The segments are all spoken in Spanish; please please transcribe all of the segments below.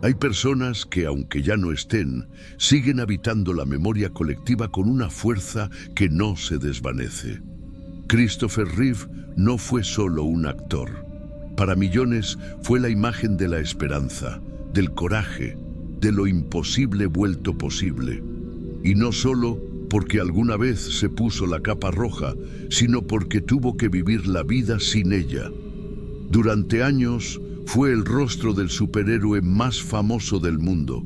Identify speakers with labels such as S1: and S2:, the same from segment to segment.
S1: Hay personas que, aunque ya no estén, siguen habitando la memoria colectiva con una fuerza que no se desvanece. Christopher Reeve no fue solo un actor. Para millones fue la imagen de la esperanza, del coraje, de lo imposible vuelto posible. Y no solo porque alguna vez se puso la capa roja, sino porque tuvo que vivir la vida sin ella. Durante años fue el rostro del superhéroe más famoso del mundo,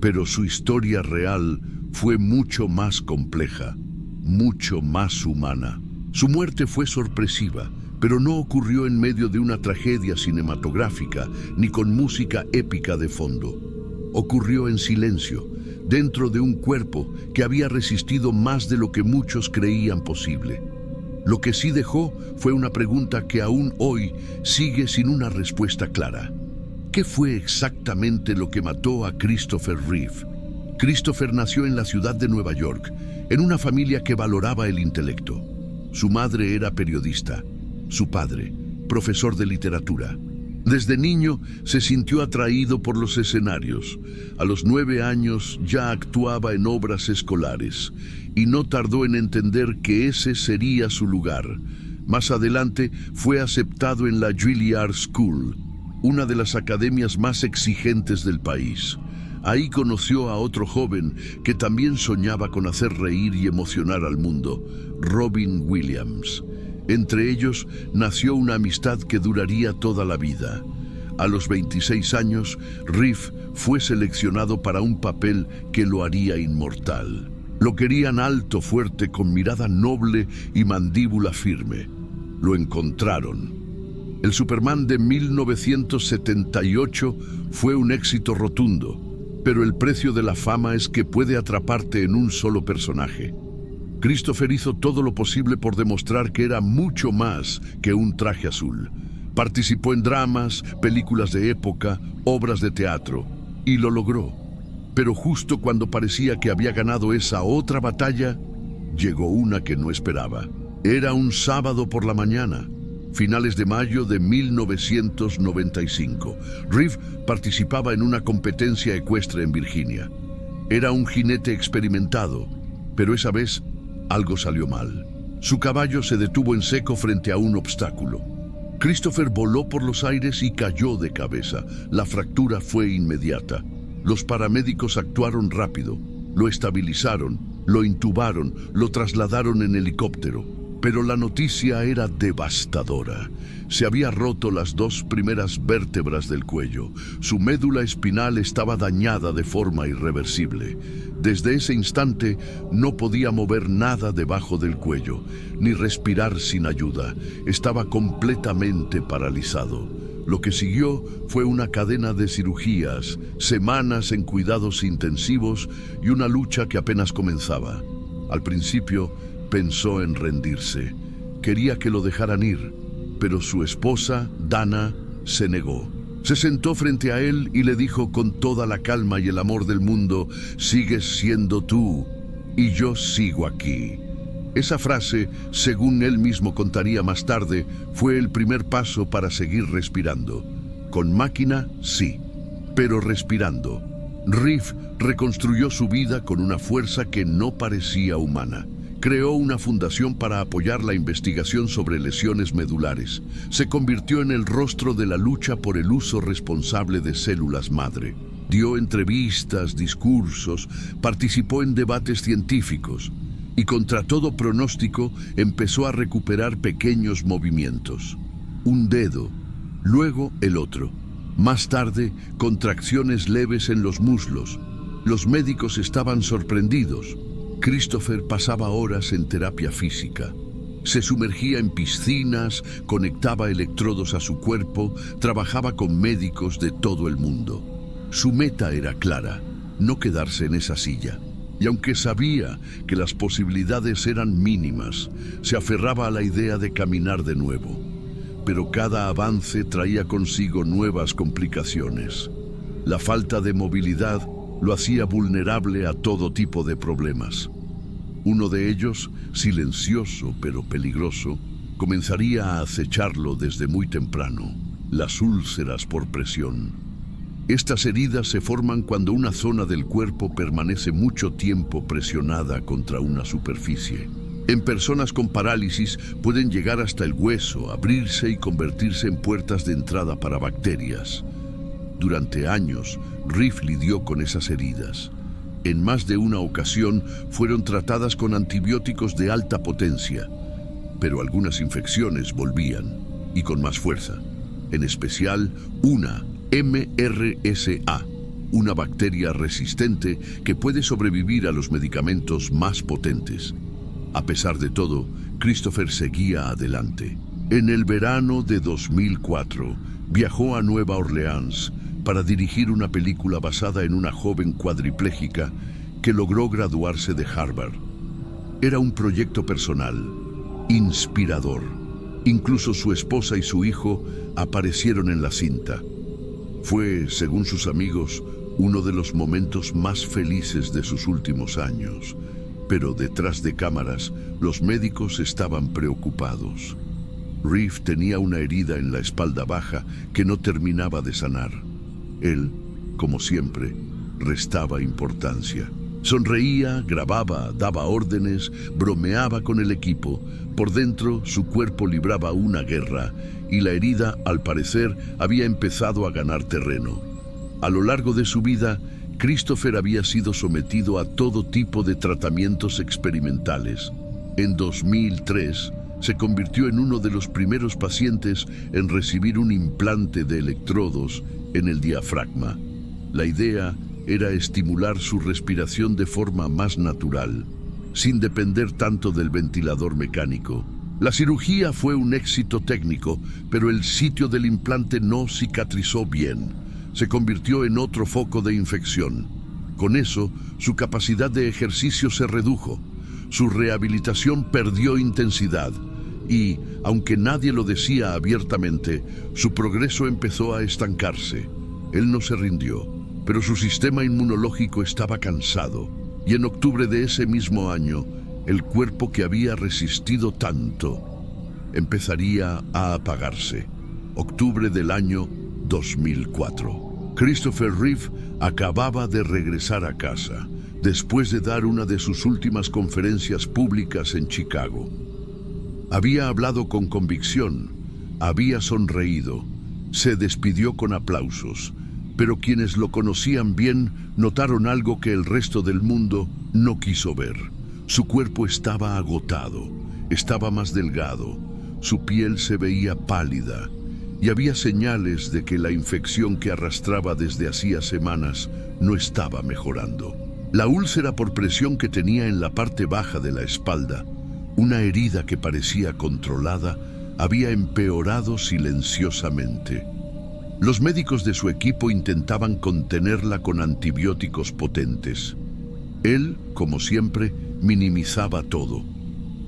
S1: pero su historia real fue mucho más compleja, mucho más humana. Su muerte fue sorpresiva, pero no ocurrió en medio de una tragedia cinematográfica ni con música épica de fondo. Ocurrió en silencio, dentro de un cuerpo que había resistido más de lo que muchos creían posible. Lo que sí dejó fue una pregunta que aún hoy sigue sin una respuesta clara. ¿Qué fue exactamente lo que mató a Christopher Reeve? Christopher nació en la ciudad de Nueva York, en una familia que valoraba el intelecto. Su madre era periodista, su padre, profesor de literatura. Desde niño se sintió atraído por los escenarios. A los 9 años ya actuaba en obras escolares y no tardó en entender que ese sería su lugar. Más adelante fue aceptado en la Juilliard School, una de las academias más exigentes del país. Ahí conoció a otro joven que también soñaba con hacer reír y emocionar al mundo, Robin Williams. Entre ellos nació una amistad que duraría toda la vida. A los 26 años, Reeve fue seleccionado para un papel que lo haría inmortal. Lo querían alto, fuerte, con mirada noble y mandíbula firme. Lo encontraron. El Superman de 1978 fue un éxito rotundo, pero el precio de la fama es que puede atraparte en un solo personaje. Christopher hizo todo lo posible por demostrar que era mucho más que un traje azul. Participó en dramas, películas de época, obras de teatro, y lo logró. Pero justo cuando parecía que había ganado esa otra batalla, llegó una que no esperaba. Era un sábado por la mañana, finales de mayo de 1995. Reeve participaba en una competencia ecuestre en Virginia. Era un jinete experimentado, pero esa vez algo salió mal. Su caballo se detuvo en seco frente a un obstáculo. Christopher voló por los aires y cayó de cabeza. La fractura fue inmediata. Los paramédicos actuaron rápido. Lo estabilizaron, lo intubaron, lo trasladaron en helicóptero. Pero la noticia era devastadora. Se había roto las 2 primeras vértebras del cuello. Su médula espinal estaba dañada de forma irreversible. Desde ese instante no podía mover nada debajo del cuello, ni respirar sin ayuda. Estaba completamente paralizado. Lo que siguió fue una cadena de cirugías, semanas en cuidados intensivos y una lucha que apenas comenzaba. Al principio pensó en rendirse. Quería que lo dejaran ir, pero su esposa, Dana, se negó. Se sentó frente a él y le dijo con toda la calma y el amor del mundo: «Sigues siendo tú, y yo sigo aquí». Esa frase, según él mismo contaría más tarde, fue el primer paso para seguir respirando. Con máquina, sí, pero respirando. Reeve reconstruyó su vida con una fuerza que no parecía humana. Creó una fundación para apoyar la investigación sobre lesiones medulares. Se convirtió en el rostro de la lucha por el uso responsable de células madre. Dio entrevistas, discursos, participó en debates científicos y contra todo pronóstico empezó a recuperar pequeños movimientos. Un dedo, luego el otro. Más tarde, contracciones leves en los muslos. Los médicos estaban sorprendidos. Christopher pasaba horas en terapia física. Se sumergía en piscinas, conectaba electrodos a su cuerpo, trabajaba con médicos de todo el mundo. Su meta era clara: no quedarse en esa silla. Y aunque sabía que las posibilidades eran mínimas, se aferraba a la idea de caminar de nuevo. Pero cada avance traía consigo nuevas complicaciones. La falta de movilidad lo hacía vulnerable a todo tipo de problemas. Uno de ellos, silencioso pero peligroso, comenzaría a acecharlo desde muy temprano: las úlceras por presión. Estas heridas se forman cuando una zona del cuerpo permanece mucho tiempo presionada contra una superficie. En personas con parálisis pueden llegar hasta el hueso, abrirse y convertirse en puertas de entrada para bacterias. Durante años, Reeve lidió con esas heridas. En más de una ocasión fueron tratadas con antibióticos de alta potencia, pero algunas infecciones volvían, y con más fuerza. En especial, una MRSA, una bacteria resistente que puede sobrevivir a los medicamentos más potentes. A pesar de todo, Christopher seguía adelante. En el verano de 2004, viajó a Nueva Orleans para dirigir una película basada en una joven cuadripléjica que logró graduarse de Harvard. Era un proyecto personal, inspirador. Incluso su esposa y su hijo aparecieron en la cinta. Fue, según sus amigos, uno de los momentos más felices de sus últimos años. Pero detrás de cámaras, los médicos estaban preocupados. Reeve tenía una herida en la espalda baja que no terminaba de sanar. Él, como siempre, restaba importancia. Sonreía, grababa, daba órdenes, bromeaba con el equipo. Por dentro, su cuerpo libraba una guerra y la herida, al parecer, había empezado a ganar terreno. A lo largo de su vida, Christopher había sido sometido a todo tipo de tratamientos experimentales. En 2003, se convirtió en uno de los primeros pacientes en recibir un implante de electrodos en el diafragma. La idea era estimular su respiración de forma más natural, sin depender tanto del ventilador mecánico. La cirugía fue un éxito técnico, pero el sitio del implante no cicatrizó bien. Se convirtió en otro foco de infección. Con eso, su capacidad de ejercicio se redujo. Su rehabilitación perdió intensidad y, aunque nadie lo decía abiertamente, su progreso empezó a estancarse. Él no se rindió, pero su sistema inmunológico estaba cansado, y en octubre de ese mismo año, el cuerpo que había resistido tanto empezaría a apagarse. Octubre del año 2004. Christopher Reeve acababa de regresar a casa, después de dar una de sus últimas conferencias públicas en Chicago. Había hablado con convicción, había sonreído, se despidió con aplausos, pero quienes lo conocían bien notaron algo que el resto del mundo no quiso ver. Su cuerpo estaba agotado, estaba más delgado, su piel se veía pálida y había señales de que la infección que arrastraba desde hacía semanas no estaba mejorando. La úlcera por presión que tenía en la parte baja de la espalda, una herida que parecía controlada, había empeorado silenciosamente. Los médicos de su equipo intentaban contenerla con antibióticos potentes. Él, como siempre, minimizaba todo.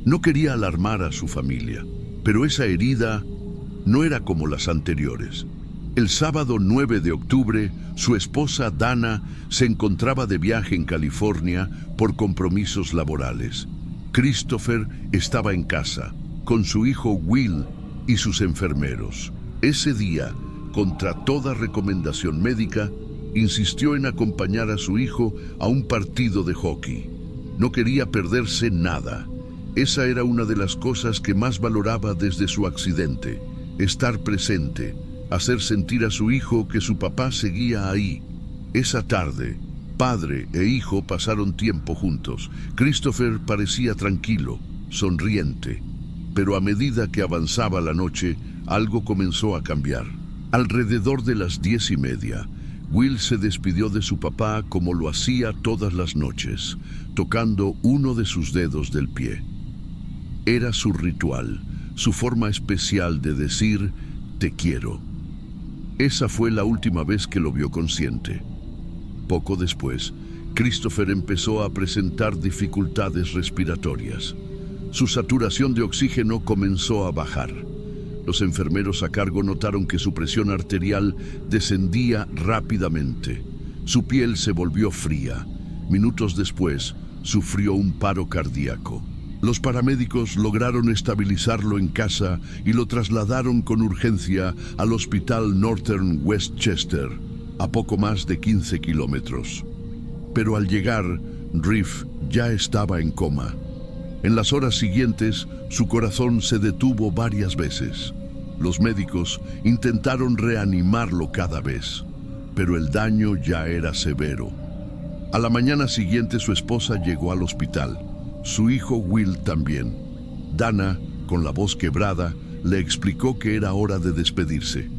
S1: No quería alarmar a su familia, pero esa herida no era como las anteriores. El sábado 9 de octubre, su esposa Dana se encontraba de viaje en California por compromisos laborales. Christopher estaba en casa, con su hijo Will y sus enfermeros. Ese día, contra toda recomendación médica, insistió en acompañar a su hijo a un partido de hockey. No quería perderse nada. Esa era una de las cosas que más valoraba desde su accidente. Estar presente, hacer sentir a su hijo que su papá seguía ahí. Esa tarde, padre e hijo pasaron tiempo juntos. Christopher parecía tranquilo, sonriente, pero a medida que avanzaba la noche, algo comenzó a cambiar. Alrededor de las 10:30, Will se despidió de su papá como lo hacía todas las noches, tocando uno de sus dedos del pie. Era su ritual, su forma especial de decir «te quiero». Esa fue la última vez que lo vio consciente. Poco después, Christopher empezó a presentar dificultades respiratorias. Su saturación de oxígeno comenzó a bajar. Los enfermeros a cargo notaron que su presión arterial descendía rápidamente. Su piel se volvió fría. Minutos después, sufrió un paro cardíaco. Los paramédicos lograron estabilizarlo en casa y lo trasladaron con urgencia al Hospital Northern Westchester. a poco más de 15 kilómetros. Pero al llegar, Reeve ya estaba en coma. En las horas siguientes, su corazón se detuvo varias veces. Los médicos intentaron reanimarlo cada vez, pero el daño ya era severo. A la mañana siguiente su esposa llegó al hospital. Su hijo Will también. Dana, con la voz quebrada, le explicó que era hora de despedirse.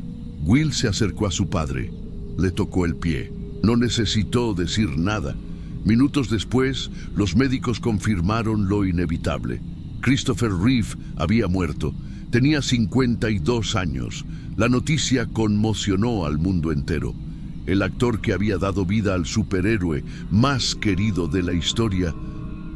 S1: Will se acercó a su padre. Le tocó el pie. No necesitó decir nada. Minutos después, los médicos confirmaron lo inevitable. Christopher Reeve había muerto. Tenía 52 años. La noticia conmocionó al mundo entero. El actor que había dado vida al superhéroe más querido de la historia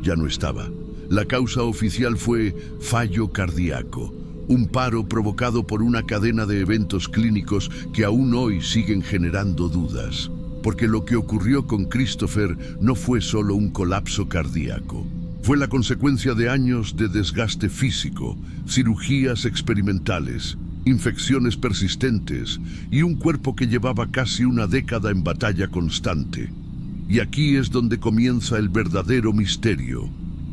S1: ya no estaba. La causa oficial fue fallo cardíaco, un paro provocado por una cadena de eventos clínicos que aún hoy siguen generando dudas. Porque lo que ocurrió con Christopher no fue solo un colapso cardíaco. Fue la consecuencia de años de desgaste físico, cirugías experimentales, infecciones persistentes y un cuerpo que llevaba casi una década en batalla constante. Y aquí es donde comienza el verdadero misterio,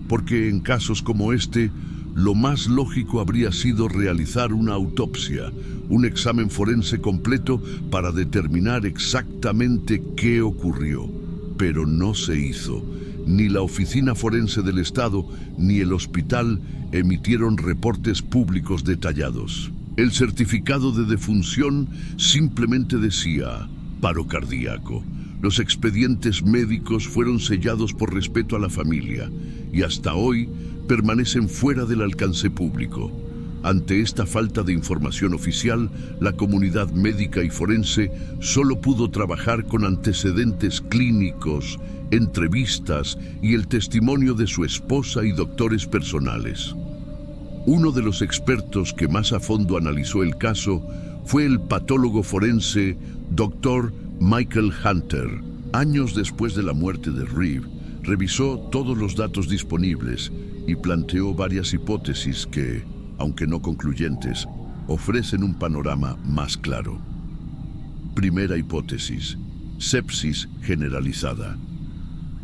S1: porque en casos como este, lo más lógico habría sido realizar una autopsia, un examen forense completo para determinar exactamente qué ocurrió. Pero no se hizo. Ni la Oficina Forense del Estado ni el hospital emitieron reportes públicos detallados. El certificado de defunción simplemente decía paro cardíaco. Los expedientes médicos fueron sellados por respeto a la familia y hasta hoy permanecen fuera del alcance público. Ante esta falta de información oficial, la comunidad médica y forense solo pudo trabajar con antecedentes clínicos, entrevistas y el testimonio de su esposa y doctores personales. Uno de los expertos que más a fondo analizó el caso fue el patólogo forense Dr. Michael Hunter. Años después de la muerte de Reeve, revisó todos los datos disponibles y planteó varias hipótesis que, aunque no concluyentes, ofrecen un panorama más claro. Primera hipótesis: sepsis generalizada.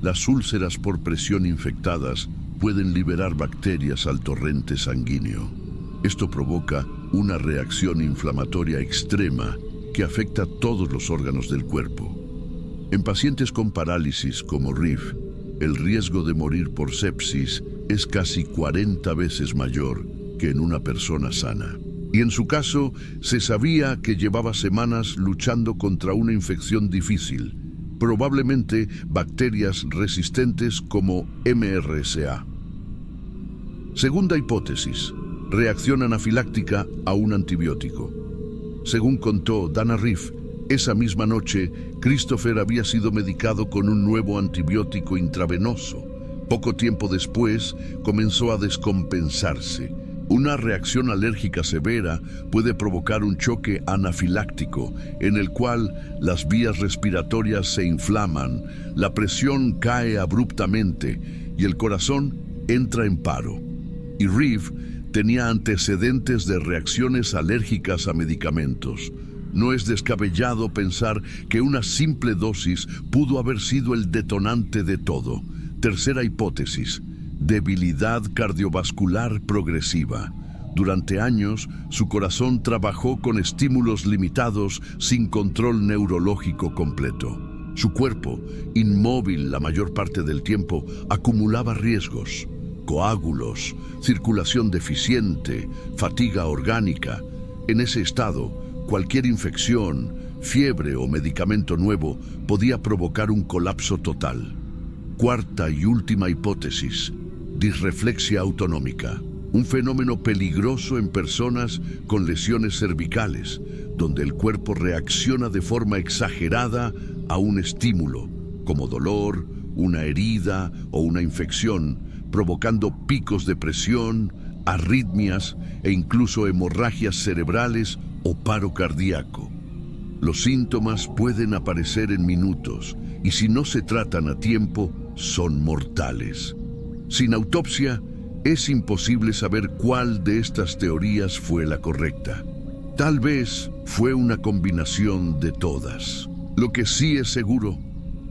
S1: Las úlceras por presión infectadas pueden liberar bacterias al torrente sanguíneo. Esto provoca una reacción inflamatoria extrema que afecta a todos los órganos del cuerpo. En pacientes con parálisis como Reeve, el riesgo de morir por sepsis es casi 40 veces mayor que en una persona sana. Y en su caso, se sabía que llevaba semanas luchando contra una infección difícil, probablemente bacterias resistentes como MRSA. Segunda hipótesis: reacción anafiláctica a un antibiótico. Según contó Dana Reeve, esa misma noche, Christopher había sido medicado con un nuevo antibiótico intravenoso. Poco tiempo después, comenzó a descompensarse. Una reacción alérgica severa puede provocar un choque anafiláctico, en el cual las vías respiratorias se inflaman, la presión cae abruptamente y el corazón entra en paro. Y Reeve tenía antecedentes de reacciones alérgicas a medicamentos. No es descabellado pensar que una simple dosis pudo haber sido el detonante de todo. Tercera hipótesis: debilidad cardiovascular progresiva. Durante años, su corazón trabajó con estímulos limitados sin control neurológico completo. Su cuerpo, inmóvil la mayor parte del tiempo, acumulaba riesgos: coágulos, circulación deficiente, fatiga orgánica. En ese estado, cualquier infección, fiebre o medicamento nuevo podía provocar un colapso total. Cuarta y última hipótesis: disreflexia autonómica, un fenómeno peligroso en personas con lesiones cervicales, donde el cuerpo reacciona de forma exagerada a un estímulo, como dolor, una herida o una infección, provocando picos de presión, arritmias e incluso hemorragias cerebrales o paro cardíaco. Los síntomas pueden aparecer en minutos y si no se tratan a tiempo, son mortales. Sin autopsia, es imposible saber cuál de estas teorías fue la correcta. Tal vez fue una combinación de todas. Lo que sí es seguro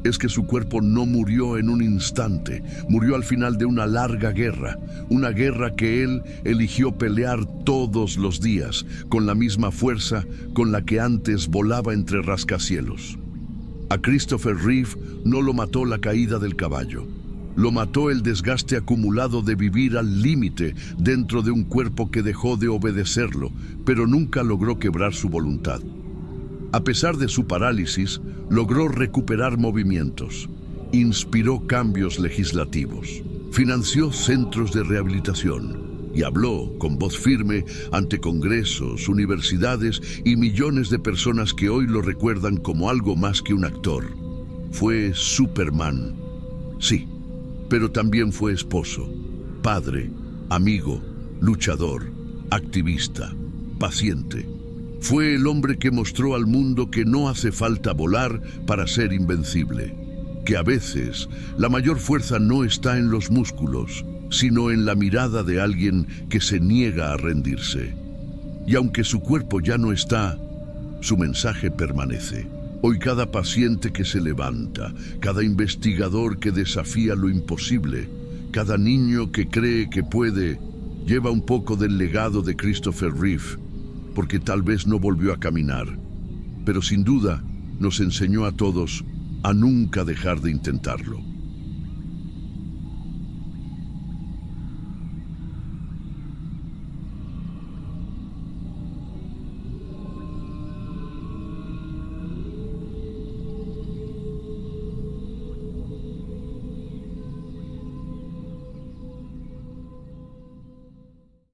S1: es que su cuerpo no murió en un instante, murió al final de una larga guerra, una guerra que él eligió pelear todos los días, con la misma fuerza con la que antes volaba entre rascacielos. A Christopher Reeve no lo mató la caída del caballo, lo mató el desgaste acumulado de vivir al límite dentro de un cuerpo que dejó de obedecerlo, pero nunca logró quebrar su voluntad. A pesar de su parálisis, logró recuperar movimientos, inspiró cambios legislativos, financió centros de rehabilitación y habló con voz firme ante congresos, universidades y millones de personas que hoy lo recuerdan como algo más que un actor. Fue Superman, sí, pero también fue esposo, padre, amigo, luchador, activista, paciente. Fue el hombre que mostró al mundo que no hace falta volar para ser invencible, que a veces la mayor fuerza no está en los músculos, sino en la mirada de alguien que se niega a rendirse. Y aunque su cuerpo ya no está, su mensaje permanece. Hoy cada paciente que se levanta, cada investigador que desafía lo imposible, cada niño que cree que puede, lleva un poco del legado de Christopher Reeve, porque tal vez no volvió a caminar, pero sin duda nos enseñó a todos a nunca dejar de intentarlo.